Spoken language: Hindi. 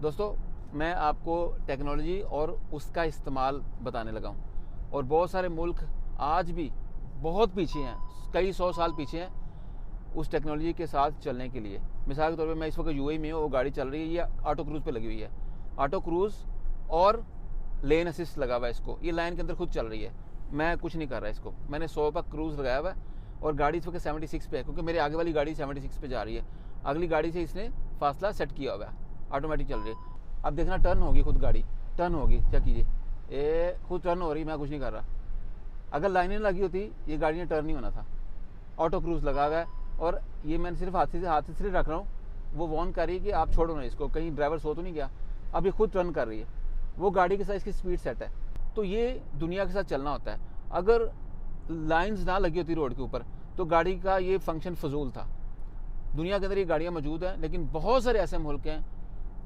दोस्तों, मैं आपको टेक्नोलॉजी और उसका इस्तेमाल बताने लगा हूँ। और बहुत सारे मुल्क आज भी बहुत पीछे हैं, कई 100 साल पीछे हैं उस टेक्नोलॉजी के साथ चलने के लिए। मिसाल के तौर पे मैं इस वक्त यूएई में हूँ, वो गाड़ी चल रही है, ये ऑटो क्रूज़ पे लगी हुई है। ऑटो क्रूज़ और लेन असिस्ट लगा हुआ है इसको, ये लाइन के अंदर खुद चल रही है, मैं कुछ नहीं कर रहा इसको। मैंने 100 पर क्रूज़ लगाया हुआ है और गाड़ी इस वक्त 76 पे है, क्योंकि मेरे आगे वाली गाड़ी 76 पे जा रही है। अगली गाड़ी से इसने फासला सेट किया हुआ है, ऑटोमेटिक चल रही है। अब देखना टर्न होगी, खुद गाड़ी टर्न होगी, क्या कीजिए, ये खुद टर्न हो रही, मैं कुछ नहीं कर रहा। अगर लाइनें लगी होती ये गाड़ी ने टर्न नहीं होना था। ऑटो क्रूज़ लगा हुआ है और ये मैंने सिर्फ हाथ से इसलिए रख रहा हूँ, वो वार्न कर रही है कि आप छोड़ो ना इसको, कहीं ड्राइवर सो तो नहीं गया। अब ये खुद टर्न कर रही है, वो गाड़ी के साथ इसकी स्पीड सेट है। तो ये दुनिया के साथ चलना होता है। अगर लाइंस ना लगी होती रोड के ऊपर तो गाड़ी का ये फंक्शन फजूल था। दुनिया के अंदर ये गाड़ियाँ मौजूद हैं, लेकिन बहुत सारे ऐसे मुल्क हैं